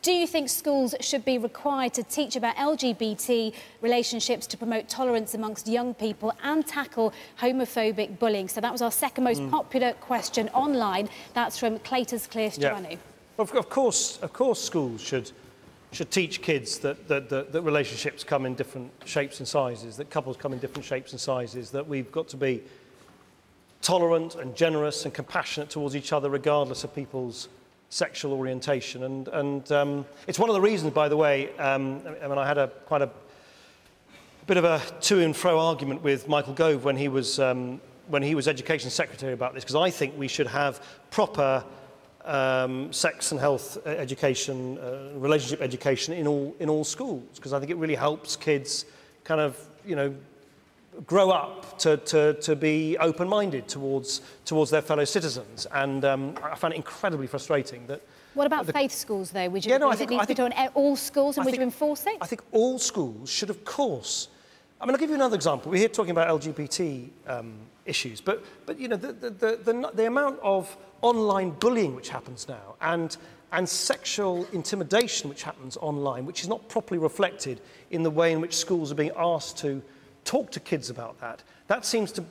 Do you think schools should be required to teach about LGBT relationships to promote tolerance amongst young people and tackle homophobic bullying? So that was our second most popular question online. That's from Clayton's Cliff, Joannu. Yeah. Of course, schools should teach kids that relationships come in different shapes and sizes, that couples come in different shapes and sizes, that we've got to be tolerant and generous and compassionate towards each other regardless of people's sexual orientation. And it's one of the reasons, by the way, I mean, I had quite a bit of a to and fro argument with Michael Gove when he was Education Secretary about this, because I think we should have proper sex and health education, relationship education in all schools, because I think it really helps kids kind of, you know, grow up to be open-minded towards their fellow citizens. And I find it incredibly frustrating that... What about faith schools, though? Would you agree it needs to be taught in all schools, and would you enforce it? I think all schools should, of course... I mean, I'll give you another example. We're here talking about LGBT issues, but you know, the amount of online bullying which happens now and sexual intimidation which happens online, which is not properly reflected in the way in which schools are being asked to talk to kids about that seems to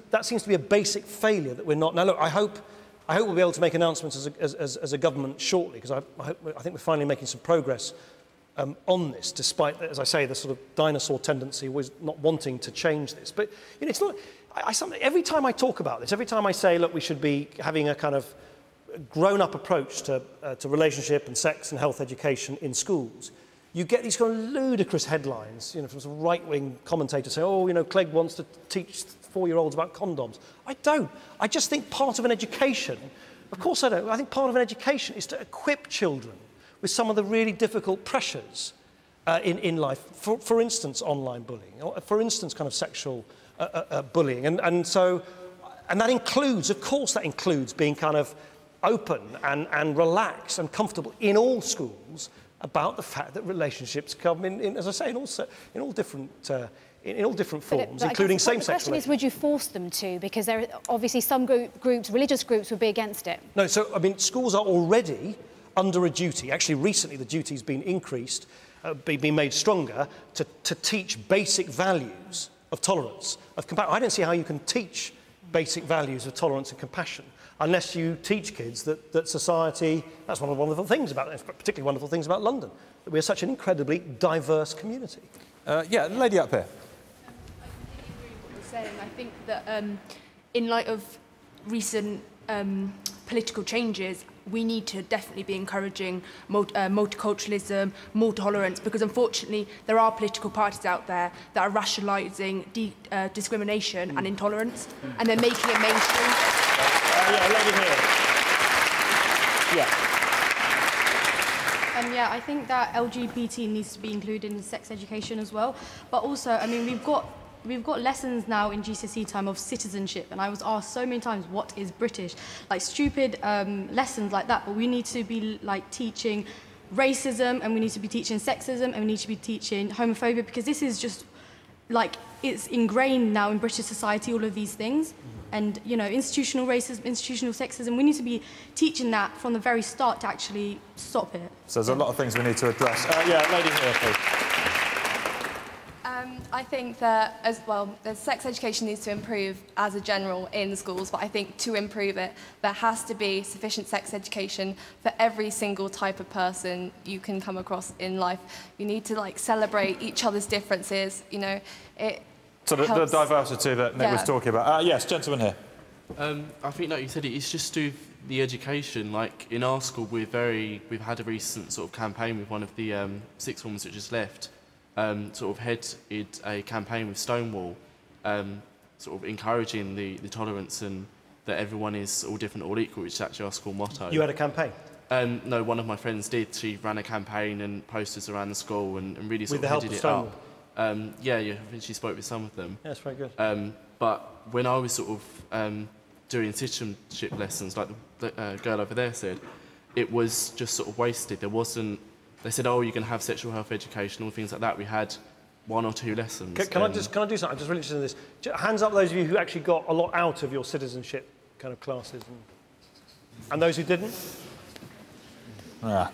be a basic failure that we're not. Now, look, I hope we'll be able to make announcements as a government shortly, because I think we're finally making some progress on this, despite, as I say, the sort of dinosaur tendency was not wanting to change this. But you know, it's not. Every time I talk about this, every time I say, look, we should be having a kind of grown-up approach to relationship and sex and health education in schools, you get these kind of ludicrous headlines, you know, from some right-wing commentators saying, oh, you know, Clegg wants to teach 4-year-olds about condoms. I don't. I just think part of an education, of course I don't, I think part of an education is to equip children with some of the really difficult pressures in life. For instance, online bullying, or for instance, kind of sexual bullying. And that includes, of course, that includes being kind of open and relaxed and comfortable in all schools about the fact that relationships come in as I say, in all different forms, including same-sex relationships. The question is, would you force them to? Because there are obviously some groups, religious groups, would be against it. No, so, I mean, schools are already under a duty. Actually, recently the duty's been increased, been made stronger, to teach basic values of tolerance, of compassion. I don't see how you can teach basic values of tolerance and compassion unless you teach kids that society, that's one of the wonderful things about it, particularly wonderful things about London, that we're such an incredibly diverse community. Yeah, lady up here. I completely agree with what you're saying. I think that in light of recent political changes, we need to definitely be encouraging multiculturalism, more tolerance, because unfortunately there are political parties out there that are rationalising discrimination and intolerance, and they're making it mainstream. Yeah, lady here. Yeah. Yeah, I think that LGBT needs to be included in sex education as well. But also, I mean, we've got lessons now in GCSE time of citizenship, and I was asked so many times, what is British? Like stupid lessons like that, but we need to be like teaching racism, and we need to be teaching sexism, and we need to be teaching homophobia, because this is just like, it's ingrained now in British society, all of these things. And, you know, institutional racism, institutional sexism, we need to be teaching that from the very start to actually stop it. So there's a lot of things we need to address. Yeah, lady here, please. I think that, as well, the sex education needs to improve as a general in schools, but I think to improve it, there has to be sufficient sex education for every single type of person you can come across in life. You need to, like, celebrate each other's differences, you know. So the diversity that Nick was talking about. Yes, gentleman here. I think, like you said, it's just to the education. Like, in our school, we've had a recent sort of campaign with one of the sixth formers that just left, sort of headed a campaign with Stonewall, sort of encouraging the tolerance and that everyone is all different, all equal, which is actually our school motto. You had a campaign? No, one of my friends did. She ran a campaign and posters around the school and really sort of headed it up. Yeah, I think she spoke with some of them. Yeah, that's very good. But when I was sort of doing citizenship lessons, like the girl over there said, it was just sort of wasted. There wasn't... They said, oh, you can have sexual health education, all things like that. We had 1 or 2 lessons. Can I do something? I'm just really interested in this. Hands up those of you who actually got a lot out of your citizenship kind of classes. And those who didn't? Yeah.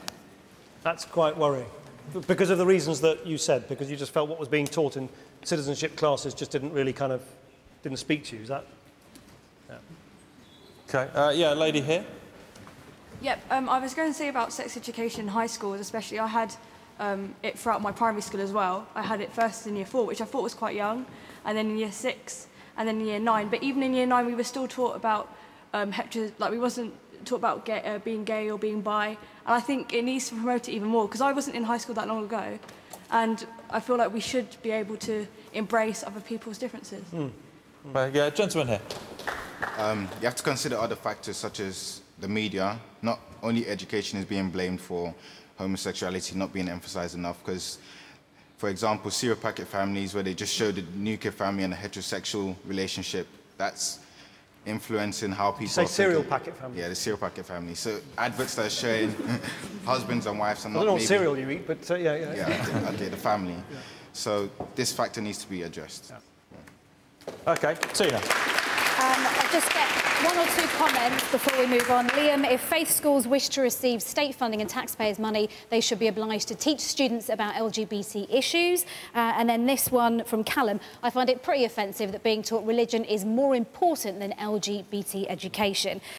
That's quite worrying. Because of the reasons that you said, because you just felt what was being taught in citizenship classes just didn't really didn't speak to you, is that? Yeah. OK, yeah, lady here. Yep, I was going to say about sex education in high schools especially. I had it throughout my primary school as well. I had it first in year 4, which I thought was quite young, and then in year 6, and then in year 9. But even in year 9, we were still taught about we wasn't taught about being gay or being bi. And I think it needs to promote it even more, because I wasn't in high school that long ago, and I feel like we should be able to embrace other people's differences. Yeah, gentleman here. You have to consider other factors such as the media. Not only education is being blamed for homosexuality not being emphasised enough, because, for example, serial packet families where they just show the nuclear family and a heterosexual relationship, that's influencing how people... Did you say serial packet family? Yeah, the serial packet family. So adverts that are showing husbands and wives and not I don't know what maybe... cereal you eat, but yeah. Yeah, okay, the family. Yeah. So this factor needs to be addressed. Yeah. OK, Tina. I'll just get one or two comments before we move on. Liam, if faith schools wish to receive state funding and taxpayers' money, they should be obliged to teach students about LGBT issues. And then this one from Callum. I find it pretty offensive that being taught religion is more important than LGBT education.